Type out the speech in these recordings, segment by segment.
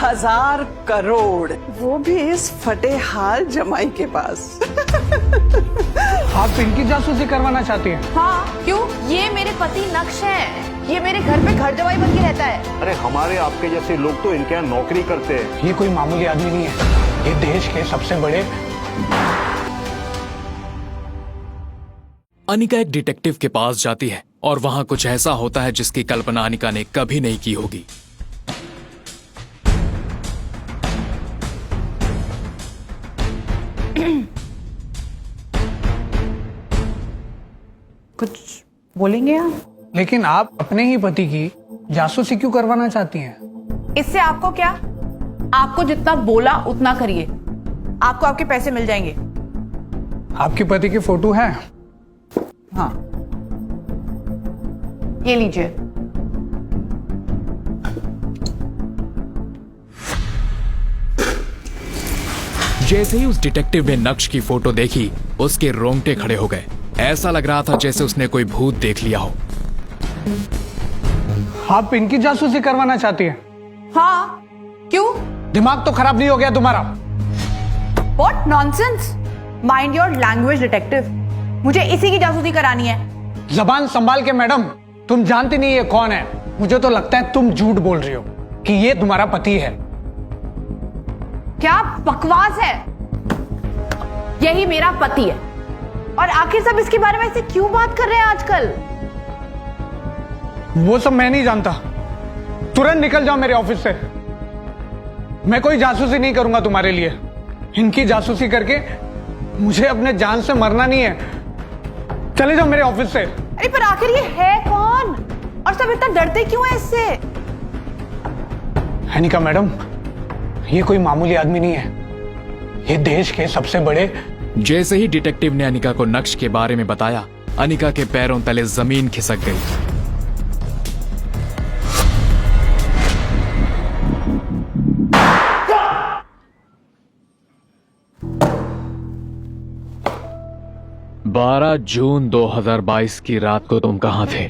1000 करोड़, वो भी इस फटे हाल जमाई के पास। आप इनकी जासूसी करवाना चाहती हैं? हाँ, क्यों? ये मेरे पति नक्श है, ये मेरे घर पे घर जवाई बन के रहता है। अरे हमारे आपके जैसे लोग तो इनके यहाँ नौकरी करते हैं। ये कोई मामूली आदमी नहीं है, ये देश के सबसे बड़े। अनिका एक डिटेक्टिव के पास जाती है और वहां कुछ ऐसा होता है जिसकी कल्पना अनिका ने कभी नहीं की होगी। कुछ बोलेंगे आप? लेकिन आप अपने ही पति की जासूसी क्यों करवाना चाहती हैं? इससे आपको क्या? आपको जितना बोला उतना करिए, आपको आपके पैसे मिल जाएंगे। आपके पति की फोटो है? हाँ, ये लीजिए। जैसे ही उस डिटेक्टिव ने नक्श की फोटो देखी, उसके रोंगटे खड़े हो गए। ऐसा लग रहा था जैसे उसने कोई भूत देख लिया हो। आप इनकी जासूसी करवाना चाहती हैं? हाँ, क्यों? दिमाग तो खराब नहीं हो गया तुम्हारा? What nonsense! Mind your language, detective. मुझे इसी की जासूसी करानी है। जबान संभाल के मैडम, तुम जानती नहीं ये कौन है। मुझे तो लगता है तुम झूठ बोल रही हो कि ये तुम्हारा पति है। क्या बकवास है? यही मेरा पति है। और आखिर सब इसके बारे में ऐसे क्यों बात कर रहे हैं आजकल? वो सब मैं नहीं जानता। तुरंत निकल जाओ मेरे ऑफिस से। मैं कोई जासूसी नहीं करूंगा तुम्हारे लिए। इनकी जासूसी करके मुझे अपने जान से मरना नहीं है। चले जाओ मेरे ऑफिस से। अरे पर आखिर ये है कौन? और सब इतना डरते क्यों हैं इससे? अनिका मैडम, ये कोई मामूली आदमी नहीं है, ये देश के सबसे बड़े। जैसे ही डिटेक्टिव ने अनिका को नक्श के बारे में बताया, अनिका के पैरों तले जमीन खिसक गई। बारह जून 2022 की रात को तुम कहां थे?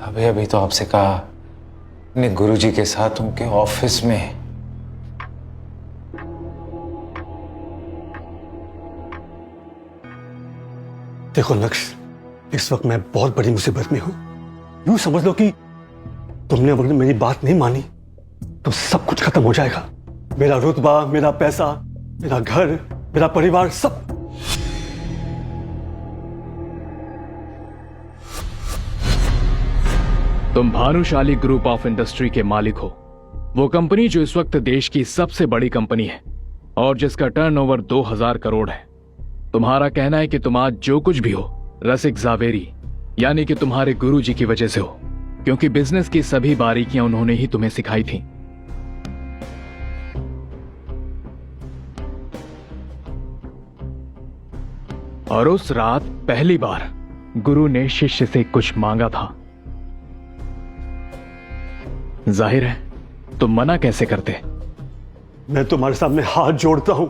अभी तो आपसे कहा, अपने गुरुजी के साथ उनके ऑफिस में। देखो नक्श, इस वक्त मैं बहुत बड़ी मुसीबत में हूं। यूं समझ लो कि तुमने अगर मेरी बात नहीं मानी तो सब कुछ खत्म हो जाएगा। मेरा रुतबा, मेरा पैसा, मेरा घर, मेरा परिवार, सब। तुम भानुशाली ग्रुप ऑफ इंडस्ट्री के मालिक हो, वो कंपनी जो इस वक्त देश की सबसे बड़ी कंपनी है और जिसका टर्नओवर 2000 करोड़ है। तुम्हारा कहना है कि तुम आज जो कुछ भी हो, रसिक जावेरी यानी कि तुम्हारे गुरुजी की वजह से हो, क्योंकि बिजनेस की सभी बारीकियां उन्होंने ही तुम्हें सिखाई थी। और उस रात पहली बार गुरु ने शिष्य से कुछ मांगा था। जाहिर है तुम मना कैसे करते? मैं तुम्हारे सामने हाथ जोड़ता हूं,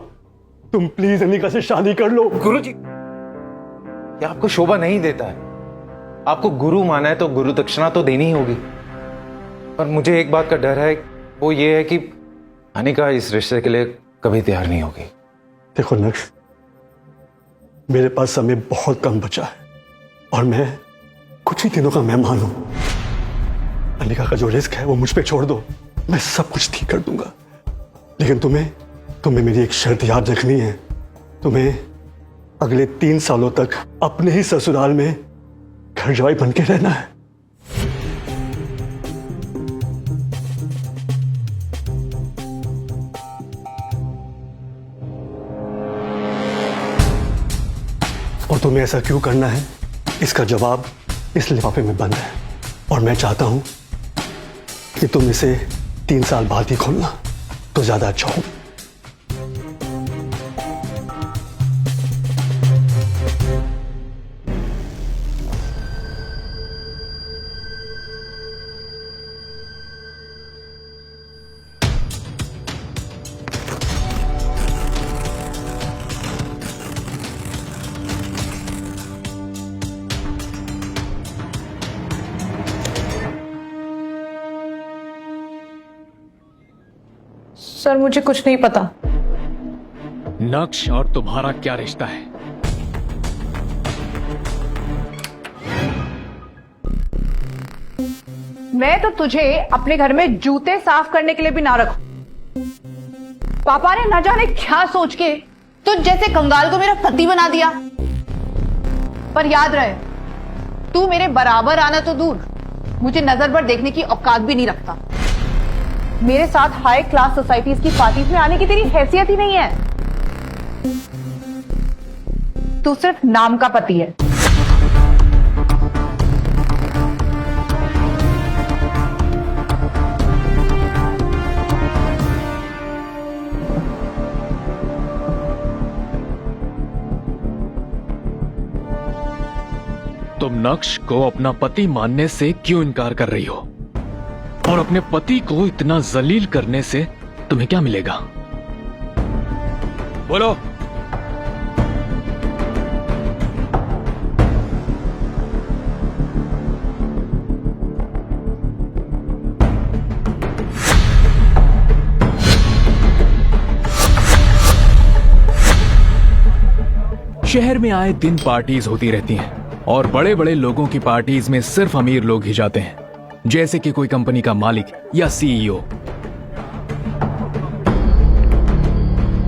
तुम प्लीज अनिका से शादी कर लो। गुरुजी, ये आपको शोभा नहीं देता है। आपको गुरु माना है तो गुरु दक्षिणा तो देनी ही होगी। पर मुझे एक बात का डर है, वो ये है कि अनिका इस रिश्ते के लिए कभी तैयार नहीं होगी। देखो नक्श, मेरे पास समय बहुत कम बचा है और मैं कुछ ही दिनों का मेहमान हूं। अनिका का जो रिस्क है वो मुझ पे छोड़ दो, मैं सब कुछ ठीक कर दूंगा। लेकिन तुम्हें मेरी एक शर्त याद रखनी है। तुम्हें अगले 3 सालों तक अपने ही ससुराल में घर जवाई बन के रहना है। और तुम्हें ऐसा क्यों करना है, इसका जवाब इस लिफाफे में बंद है। और मैं चाहता हूं कि तुम इसे 3 साल बाद ही खोलना तो ज्यादा अच्छा हो। सर मुझे कुछ नहीं पता। नक्श और तुम्हारा क्या रिश्ता है? मैं तो तुझे अपने घर में जूते साफ करने के लिए भी ना रखूं। पापा ने न जाने क्या सोच के तुझ जैसे कंगाल को मेरा पति बना दिया। पर याद रहे, तू मेरे बराबर आना तो दूर, मुझे नजर पर देखने की औकात भी नहीं रखता। मेरे साथ हाई क्लास सोसाइटीज की पार्टीज में आने की तेरी हैसियत ही नहीं है। तू सिर्फ नाम का पति है। तुम नक्श को अपना पति मानने से क्यों इनकार कर रही हो? और अपने पति को इतना जलील करने से तुम्हें क्या मिलेगा? बोलो। शहर में आए दिन पार्टीज होती रहती हैं और बड़े बड़े लोगों की पार्टीज में सिर्फ अमीर लोग ही जाते हैं, जैसे कि कोई कंपनी का मालिक या सीईओ।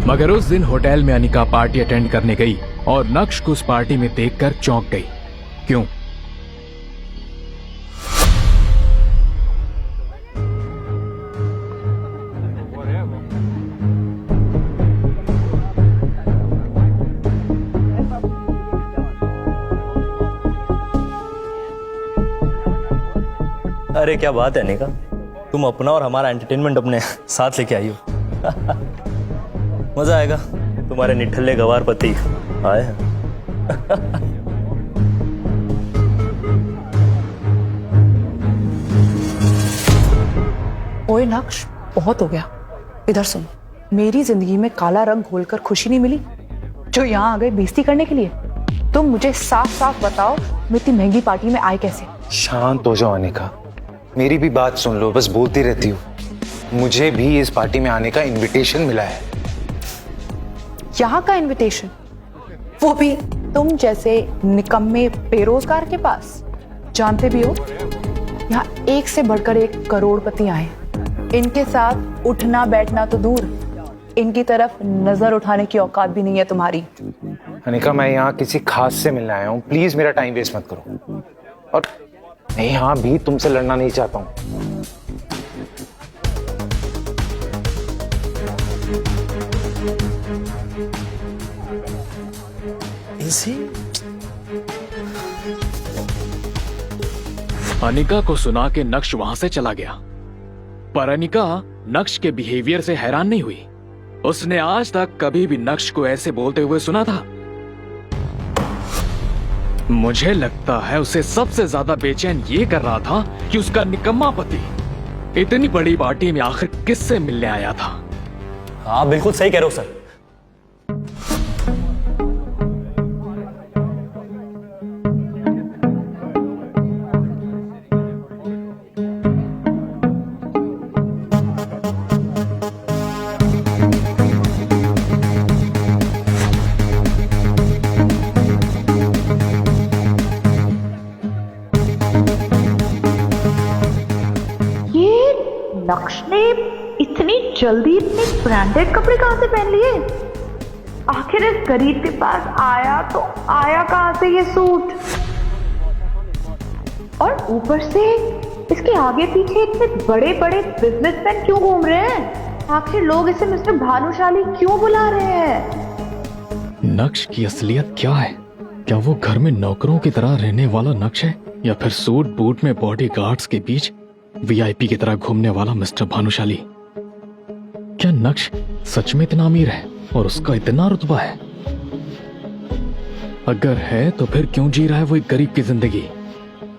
मगर उस दिन होटल में अनिका पार्टी अटेंड करने गई और नक्श को उस पार्टी में देखकर चौंक गई। क्यों? अरे क्या बात है अनिका, तुम अपना और हमारा एंटरटेनमेंट अपने साथ लेके आई हो। मजा आएगा, तुम्हारे निठल्ले गवार पति आए हैं। ओए नक्श, बहुत हो गया। इधर सुन, मेरी जिंदगी में काला रंग घोलकर खुशी नहीं मिली जो यहाँ आ गए बेइज्जती करने के लिए। तुम मुझे साफ साफ बताओ, मैं इतनी महंगी पार्टी में आए कैसे? शांत हो जाओ अनिका, मेरी भी बात सुन लो, बस बोलती रहती हो। मुझे भी इस पार्टी में आने का इनविटेशन मिला है। यहाँ का इनविटेशन? वो भी तुम जैसे निकम्मे बेरोजगार के पास? जानते भी हो, यहाँ एक से बढ़कर एक करोड़पति आए। इनके साथ उठना बैठना तो दूर, इनकी तरफ नजर उठाने की औकात भी नहीं है तुम्हारी। अनिका, मैं यहाँ किसी खास से मिलने आया हूँ, प्लीज मेरा टाइम वेस्ट मत करो। और मैं यहाँ भी तुमसे लड़ना नहीं चाहता हूँ। अनिका को सुना के नक्श वहां से चला गया, पर अनिका नक्श के बिहेवियर से हैरान नहीं हुई। उसने आज तक कभी भी नक्श को ऐसे बोलते हुए सुना था? मुझे लगता है उसे सबसे ज्यादा बेचैन ये कर रहा था कि उसका निकम्मा पति इतनी बड़ी पार्टी में आखिर किससे मिलने आया था। हाँ बिल्कुल सही कह रहे हो सर। नक्श ने इतनी जल्दी इतने ब्रांडेड कपड़े कहां से पहन लिए? आखिर इस गरीब के पास आया तो आया कहां से ये सूट? और ऊपर से इसके आगे पीछे इतने बड़े बड़े बिजनेसमैन क्यों घूम रहे हैं? आखिर लोग इसे मिस्टर भानुशाली क्यों बुला रहे हैं? नक्श की असलियत क्या है? क्या वो घर में नौकरों की तरह रहने वाला नक्श है, या फिर सूट बूट में बॉडीगार्ड्स के बीच वीआईपी की तरह घूमने वाला मिस्टर भानुशाली? क्या नक्श सच में इतना अमीर है और उसका इतना रुतबा है? अगर है तो फिर क्यों जी रहा है वो एक गरीब की जिंदगी?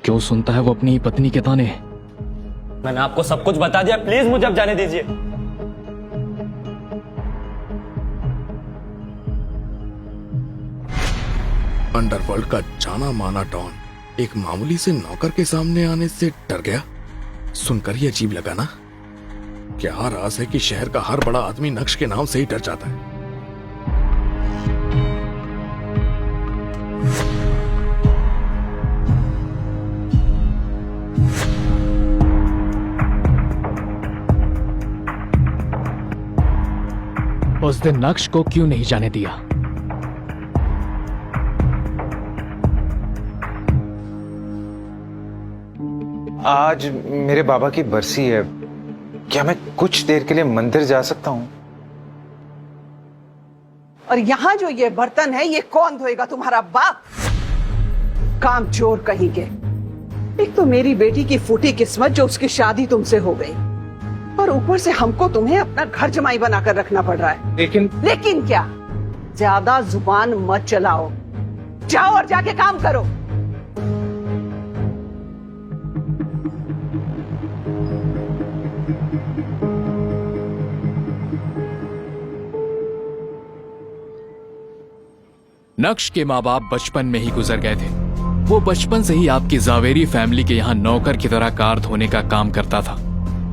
क्यों सुनता है वो अपनी पत्नी के ताने? मैंने आपको सब कुछ बता दिया, प्लीज मुझे अब जाने दीजिए। अंडरवर्ल्ड का जाना माना डॉन एक मामूली से नौकर के सामने आने से डर गया। सुनकर ही अजीब लगा ना? क्या राज है कि शहर का हर बड़ा आदमी नक्श के नाम से ही डर जाता है? उस दिन नक्श को क्यों नहीं जाने दिया? आज मेरे बाबा की बरसी है, क्या मैं कुछ देर के लिए मंदिर जा सकता हूँ? और यहाँ जो ये बर्तन है ये कौन धोएगा? तुम्हारा बाप? काम चोर कहीं के। एक तो मेरी बेटी की फूटी किस्मत जो उसकी शादी तुमसे हो गई, और ऊपर से हमको तुम्हें अपना घर जमाई बनाकर रखना पड़ रहा है। लेकिन क्या? ज्यादा जुबान मत चलाओ, जाओ और जाके काम करो। नक्श के माँ बाप बचपन में ही गुजर गए थे। वो बचपन से ही आपकी जावेरी फैमिली के यहाँ नौकर की तरह कार धोने का काम करता था।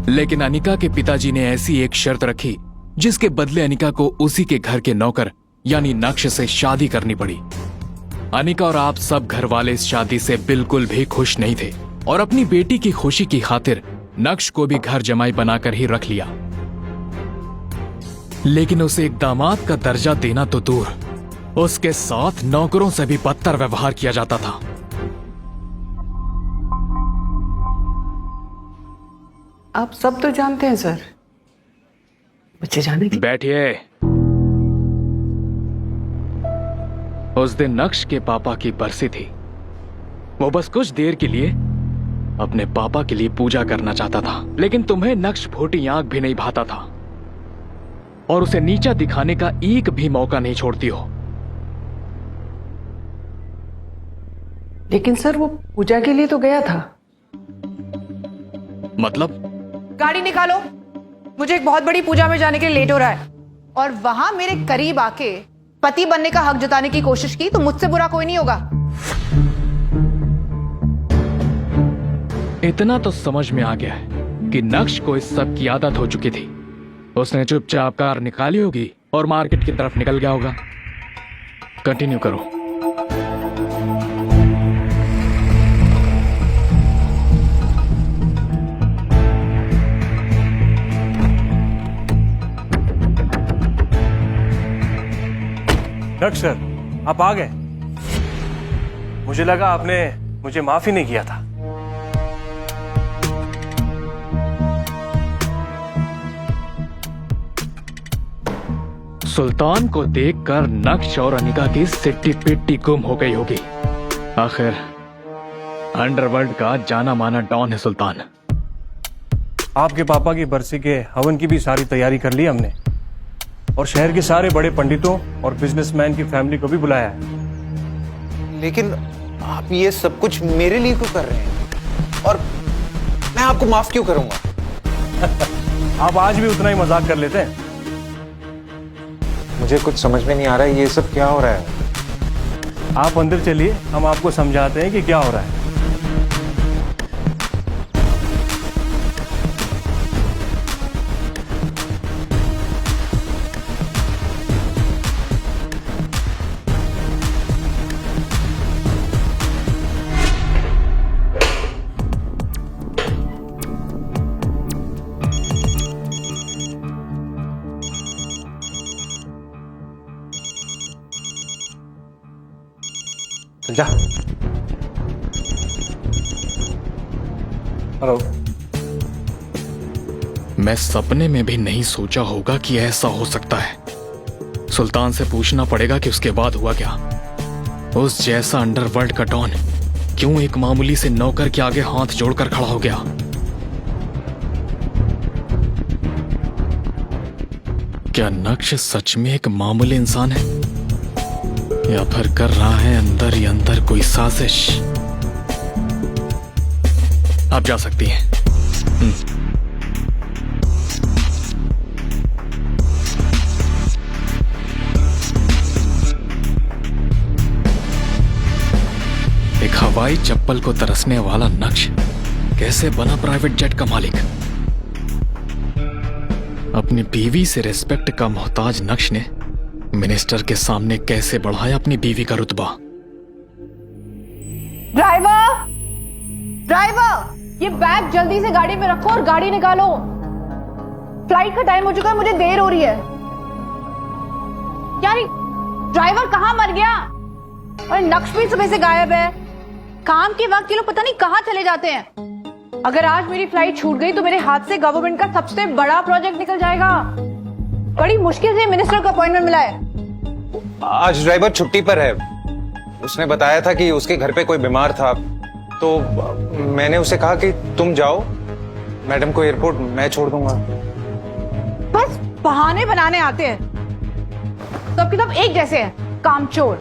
लेकिन अनिका के पिताजी ने ऐसी एक शर्त रखी जिसके बदले अनिका को उसी के घर के नौकर यानी नक्श से शादी करनी पड़ी। अनिका और आप सब घर वाले इस शादी से बिल्कुल भी खुश नहीं थे और अपनी बेटी की खुशी की खातिर नक्श को भी घर जमाई बनाकर ही रख लिया। लेकिन उसे एक दामाद का दर्जा देना तो दूर, उसके साथ नौकरों से भी बदतर व्यवहार किया जाता था। आप सब तो जानते हैं सर, बच्चे जाने की। बैठिए। उस दिन नक्श के पापा की बरसी थी। वो बस कुछ देर के लिए अपने पापा के लिए पूजा करना चाहता था, लेकिन तुम्हें नक्श फूटी आंख भी नहीं भाता था और उसे नीचा दिखाने का एक भी मौका नहीं छोड़ती हो। लेकिन सर वो पूजा के लिए तो गया था। मतलब? गाड़ी निकालो, मुझे एक बहुत बड़ी पूजा में जाने के लिए लेट हो रहा है। और वहां मेरे करीब आके पति बनने का हक जताने की कोशिश की तो मुझसे बुरा कोई नहीं होगा। इतना तो समझ में आ गया है कि नक्श को इस सब की आदत हो चुकी थी। उसने चुपचाप कार निकाली होगी और मार्केट की तरफ निकल गया होगा। कंटिन्यू करो। नक्श सर, आप आ गए। मुझे लगा आपने मुझे माफ ही नहीं किया था। सुल्तान को देखकर नक्श और अनिका की सिट्टी पिट्टी गुम हो गई होगी। आखिर अंडरवर्ल्ड का जाना माना डॉन है सुल्तान। आपके पापा की बरसी के हवन की भी सारी तैयारी कर ली हमने, और शहर के सारे बड़े पंडितों और बिजनेसमैन की फैमिली को भी बुलाया है। लेकिन आप ये सब कुछ मेरे लिए क्यों कर रहे हैं? और मैं आपको माफ क्यों करूंगा? आप आज भी उतना ही मजाक कर लेते हैं। मुझे कुछ समझ में नहीं आ रहा है, ये सब क्या हो रहा है? आप अंदर चलिए, हम आपको समझाते हैं कि क्या हो रहा है। जा। हेलो। मैं सपने में भी नहीं सोचा होगा कि ऐसा हो सकता है। सुल्तान से पूछना पड़ेगा कि उसके बाद हुआ क्या। उस जैसा अंडरवर्ल्ड का डॉन क्यों एक मामूली से नौकर के आगे हाथ जोड़कर खड़ा हो गया? क्या नक्श सच में एक मामूली इंसान है या फिर कर रहा है अंदर ही अंदर कोई साजिश? आप जा सकती हैं। एक हवाई चप्पल को तरसने वाला नक्श कैसे बना प्राइवेट जेट का मालिक? अपनी बीवी से रिस्पेक्ट का मोहताज नक्श ने मिनिस्टर के सामने कैसे बढ़ाया अपनी बीवी का रुतबा। ड्राइवर, ड्राइवर, ये बैग जल्दी से गाड़ी में रखो और गाड़ी निकालो। फ्लाइट का टाइम हो चुका है, मुझे देर हो रही है। यार, ड्राइवर कहाँ मर गया? और नक्श भी सुबह से गायब है। काम के वक्त ये लोग पता नहीं कहाँ चले जाते हैं। अगर आज मेरी फ्लाइट छूट गई तो मेरे हाथ से गवर्नमेंट का सबसे बड़ा प्रोजेक्ट निकल जाएगा। बड़ी मुश्किल से मिनिस्टर का अपॉइंटमेंट मिला है। आज ड्राइवर छुट्टी पर है। उसने बताया था कि उसके घर पे कोई बीमार था, तो मैंने उसे कहा कि तुम जाओ, मैडम को एयरपोर्ट मैं छोड़ दूंगा। बस बहाने बनाने आते हैं। सबके सब एक जैसे हैं, कामचोर।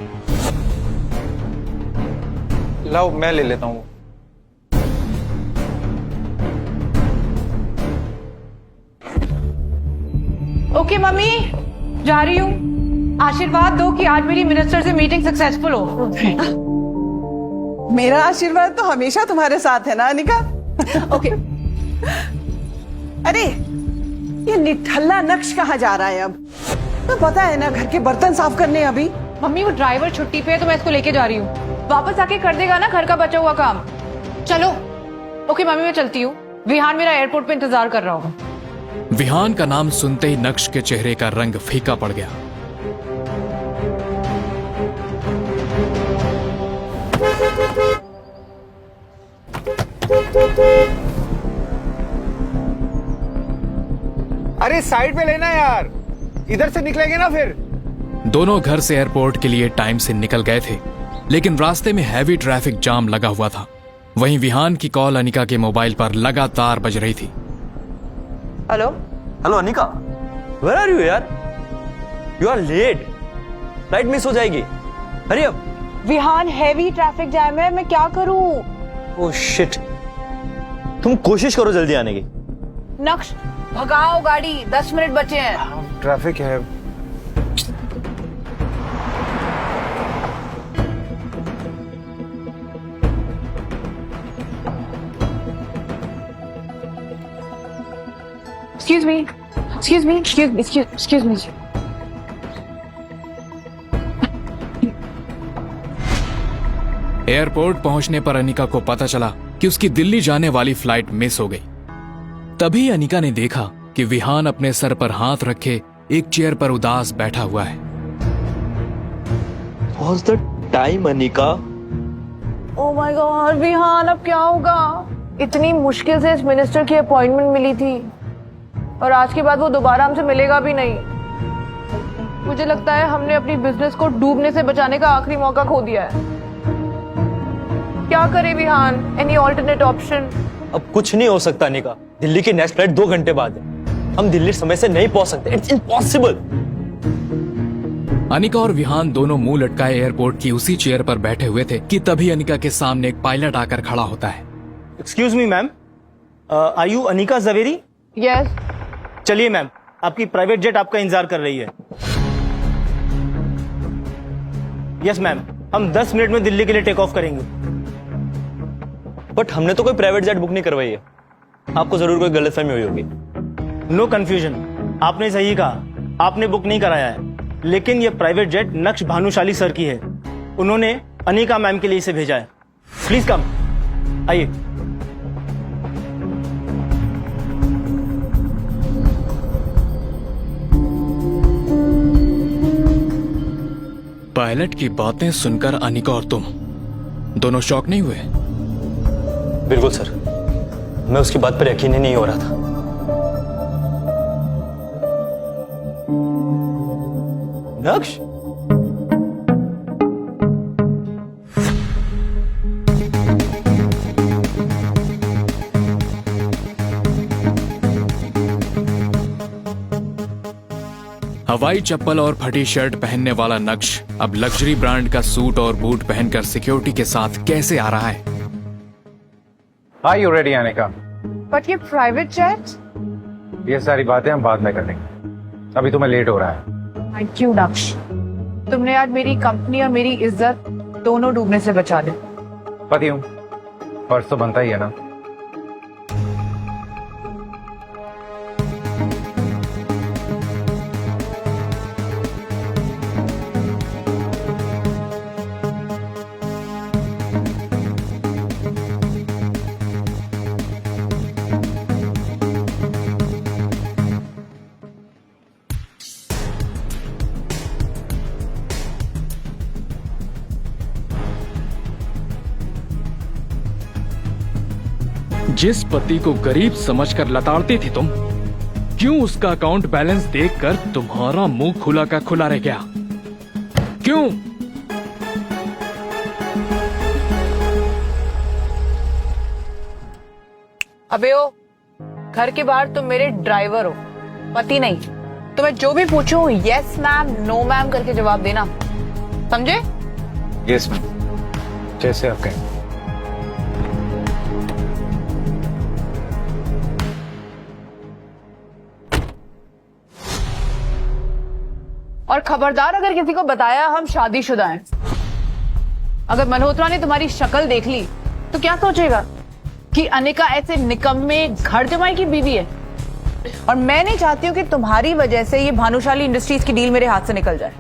लाओ मैं ले लेता हूँ। ओके मम्मी, जा रही हूँ। आशीर्वाद दो कि आज मेरी मिनिस्टर से मीटिंग सक्सेसफुल हो। मेरा आशीर्वाद तो हमेशा तुम्हारे साथ है ना अनिका। ओके। अरे ये निठल्ला नक्श कहाँ जा रहा है अब? तो पता है ना, घर के बर्तन साफ करने अभी। मम्मी, वो ड्राइवर छुट्टी पे है तो मैं इसको लेके जा रही हूँ। वापस आके कर देगा ना घर का बचा हुआ काम। चलो। ओके मम्मी, मैं चलती हूँ। विहान मेरा एयरपोर्ट पे इंतजार कर रहा होगा। विहान का नाम सुनते ही नक्श के चेहरे का रंग फीका पड़ गया। अरे साइड पे लेना यार, इधर से निकलेंगे ना फिर। दोनों घर से एयरपोर्ट के लिए टाइम से निकल गए थे, लेकिन रास्ते में हैवी ट्रैफिक जाम लगा हुआ था। वहीं विहान की कॉल अनिका के मोबाइल पर लगातार बज रही थी। Hello hello Anika, where are you यार? You are late, flight miss हो जाएगी। Hurry up. Vihan, heavy traffic jam है, मैं क्या करूं? ओह शिट, तुम कोशिश करो जल्दी आने की। नक्श, भगाओ गाड़ी, 10 मिनट बचे हैं। ट्रैफिक है। Excuse me, excuse me, excuse me. Airport पहुंचने पर अनिका को पता चला कि उसकी दिल्ली जाने वाली फ्लाइट मिस हो गई। तभी अनिका ने देखा कि विहान अपने सर पर हाथ रखे एक चेयर पर उदास बैठा हुआ है। What's the time Anika? Oh my God, Vihaan, अब क्या होगा? इतनी मुश्किल से इस मिनिस्टर की अपॉइंटमेंट मिली थी और आज के बाद वो दोबारा हमसे मिलेगा भी नहीं। मुझे लगता है हमने अपनी बिजनेस को डूबने से बचाने का आखिरी मौका खो दिया है। क्या करे विहान? Any alternate option? अब कुछ नहीं हो सकता अनिका। दिल्ली की नेक्स्ट फ्लाइट 2 घंटे बाद है। हम दिल्ली समय से नहीं पहुंच सकते। It's impossible. अनिका और विहान दोनों मुंह लटकाए एयरपोर्ट की उसी चेयर पर बैठे हुए थे कि तभी अनिका के सामने एक पायलट आकर खड़ा होता है। Excuse me ma'am, are you Anika Javeri? Yes. चलिए मैम, आपकी प्राइवेट जेट आपका इंतजार कर रही है। यस मैम, हम 10 मिनट में दिल्ली के लिए टेक ऑफ करेंगे। बट हमने तो कोई प्राइवेट जेट बुक नहीं करवाई है। आपको जरूर कोई गलतफहमी हुई होगी। नो कंफ्यूजन, आपने सही कहा, आपने बुक नहीं कराया है। लेकिन ये प्राइवेट जेट नक्श भानुशाली सर की है। उन्होंने अनिका मैम के लिए इसे भेजा है। प्लीज कम, आइए। पायलट की बातें सुनकर अनिका और तुम दोनों शॉक नहीं हुए? बिल्कुल सर, मैं उसकी बात पर यकीन ही नहीं हो रहा था। नक्श, हवाई चप्पल और फटी शर्ट पहनने वाला नक्श अब लग्जरी ब्रांड का सूट और बूट पहनकर सिक्योरिटी के साथ कैसे आ रहा है? Are you ready Anika? But ये प्राइवेट जेट? ये सारी बातें हम बाद में कर लेंगे, अभी तुम्हें लेट हो रहा है। थैंक यू नक्श, तुमने आज मेरी कंपनी और मेरी इज्जत दोनों डूबने से बचा दी। पति हूँ, फर्ज तो बनता ही है ना। जिस पति को गरीब समझकर लताड़ती थी तुम, क्यों उसका अकाउंट बैलेंस देखकर तुम्हारा मुंह खुला का खुला रह गया? क्यों? अबे ओ, घर के बाहर तुम मेरे ड्राइवर हो, पति नहीं। तुम्हें जो भी पूछूं यस मैम नो मैम करके जवाब देना, समझे? यस मैम, जैसे आप कहें। और खबरदार अगर किसी को बताया हम शादीशुदा हैं। अगर मल्होत्रा ने तुम्हारी शक्ल देख ली तो क्या सोचेगा कि अनिका ऐसे निकम्मे घर जमाई की बीवी है। और मैं नहीं चाहती हूं कि तुम्हारी वजह से ये भानुशाली इंडस्ट्रीज की डील मेरे हाथ से निकल जाए।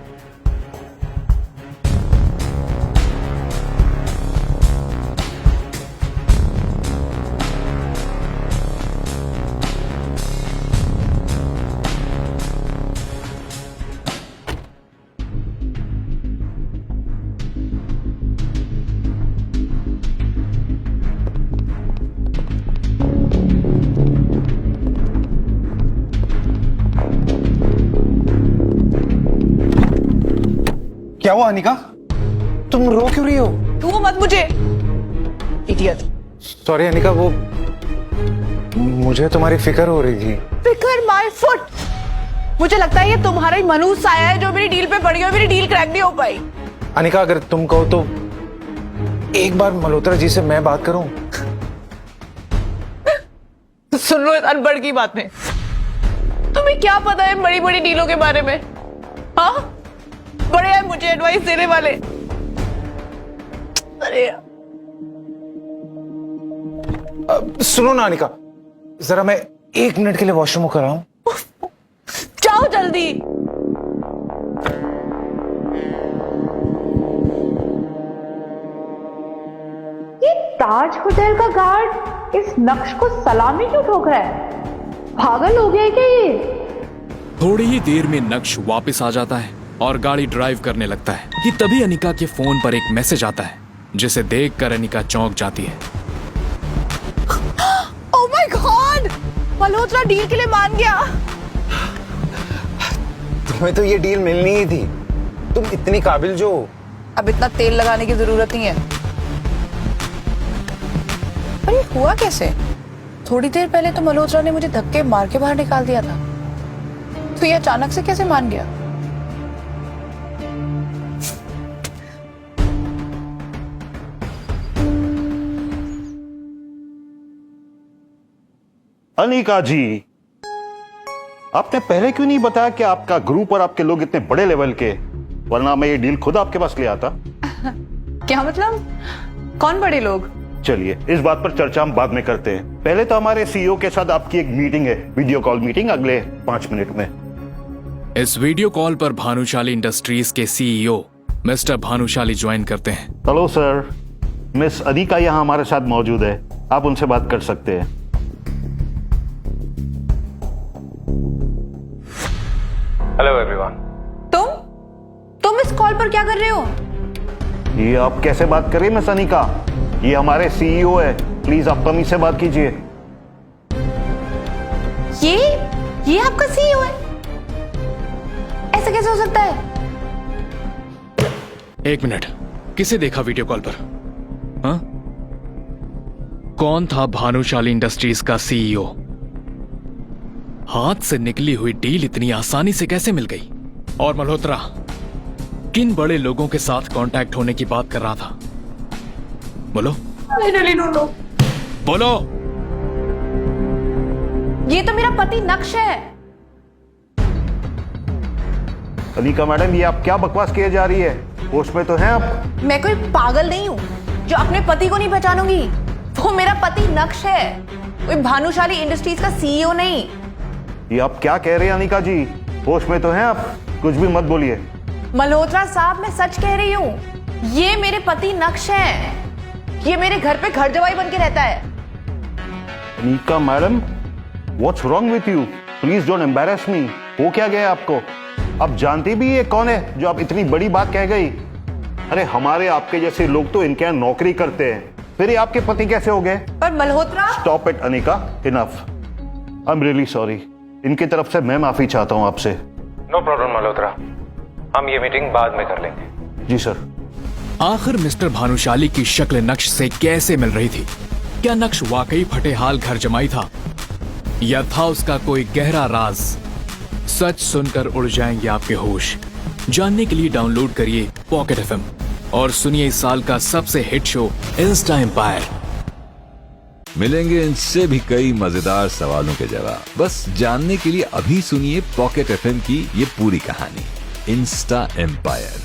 क्या हुआ अनिका? तुम रो क्यों रही हो? तू मत मुझे, इडियट। सॉरी अनिका, वो मुझे तुम्हारी फिक्र हो रही थी। फिकर माय फुट। मुझे लगता है ये तुम्हारा ही मनूस आया है जो मेरी डील पे पड़ गया, मेरी डील क्रैक नहीं हो पाई। अनिका, अगर तुम कहो तो एक बार मल्होत्रा जी से मैं बात करूं? सुन लो इस अनपढ़ की बातें। तुम्हें क्या पता है बड़ी बड़ी डीलों के बारे में? हाँ, बड़े हैं मुझे एडवाइस देने वाले। अरे सुनो ना अनिका, जरा मैं 1 मिनट के लिए वॉशरूम कर रहा हूं। जाओ जल्दी। ये ताज होटल का गार्ड इस नक्श को सलामी क्यों ठोक रहा है? पागल हो गया है क्या ये? थोड़ी ही देर में नक्श वापस आ जाता है और गाड़ी ड्राइव करने लगता है कि तभी अनिका के फोन पर एक मैसेज आता है, जिसे देखकर अनिका चौंक जाती है। Oh my God, Malhotra deal के लिए मान गया। तुम्हें तो ये डील मिलनी ही थी, तुम इतनी काबिल जो। अब इतना तेल लगाने की जरूरत नहीं है। पर ये हुआ कैसे? थोड़ी देर पहले तो मल्होत्रा ने मुझे धक्के मार के बाहर निकाल दिया था, तो ये अचानक से कैसे मान गया? अनिका जी, आपने पहले क्यों नहीं बताया कि आपका ग्रुप और आपके लोग इतने बड़े लेवल के, वरना मैं ये डील खुद आपके पास ले आता। क्या मतलब? कौन बड़े लोग? चलिए इस बात पर चर्चा हम बाद में करते हैं। पहले तो हमारे सीईओ के साथ आपकी एक मीटिंग है, वीडियो कॉल मीटिंग, अगले 5 मिनट में। इस वीडियो कॉल पर भानुशाली इंडस्ट्रीज के सीईओ मिस्टर भानुशाली ज्वाइन करते हैं। हेलो सर, मिस अनिका यहाँ हमारे साथ मौजूद है, आप उनसे बात कर सकते हैं। Hello everyone. तुम इस कॉल पर क्या कर रहे हो? ये आप कैसे बात कर रही हैं मिस अनिका? ये हमारे सीईओ है, प्लीज आप कम से बात कीजिए। ये आपका सीईओ है? ऐसा कैसे हो सकता है? 1 मिनट, किसे देखा वीडियो कॉल पर? हाँ? कौन था भानुशाली इंडस्ट्रीज का सीईओ? हाथ से निकली हुई डील इतनी आसानी से कैसे मिल गई? और मल्होत्रा किन बड़े लोगों के साथ कांटेक्ट होने की बात कर रहा था? बोलो। I really don't know. बोलो। ये तो मेरा पति नक्श है। अनिका मैडम, ये आप क्या बकवास किए जा रही है? होश में तो हैं आप? मैं कोई पागल नहीं हूँ जो अपने पति को नहीं पहचानूंगी। वो मेरा पति नक्श है, कोई भानुशाली इंडस्ट्रीज का सीईओ नहीं। ये आप क्या कह रहे हैं अनिका जी? होश में तो हैं आप? कुछ भी मत बोलिए। मल्होत्रा साहब, मैं सच कह रही हूँ, ये मेरे पति नक्श है। ये मेरे घर पे घर जवाई बन के रहता है। Anika madam, what's wrong with you? Please don't embarrass me. हो क्या गया आपको? आप जानती भी ये कौन है जो आप इतनी बड़ी बात कह गई? अरे हमारे आपके जैसे लोग तो इनके यहाँ नौकरी करते हैं, फिर ये आपके पति कैसे हो गए? पर Malhotra, stop it Anika, enough. I am really sorry. इनकी तरफ से मैं माफी चाहता हूं आपसे। नो प्रॉब्लम मल्होत्रा, हम ये मीटिंग बाद में कर लेंगे। जी सर। आखिर मिस्टर भानुशाली की शक्ल नक्श से कैसे मिल रही थी? क्या नक्श वाकई फटेहाल घर जमाई था या था उसका कोई गहरा राज? सच सुनकर उड़ जाएंगे आपके होश। जानने के लिए डाउनलोड करिए पॉकेट एफएम और सुनिए इस साल का सबसे हिट शो इंस्टा एम्पायर। मिलेंगे इनसे भी कई मजेदार सवालों के जवाब। बस जानने के लिए अभी सुनिए पॉकेट एफएम की ये पूरी कहानी, इंस्टा एम्पायर।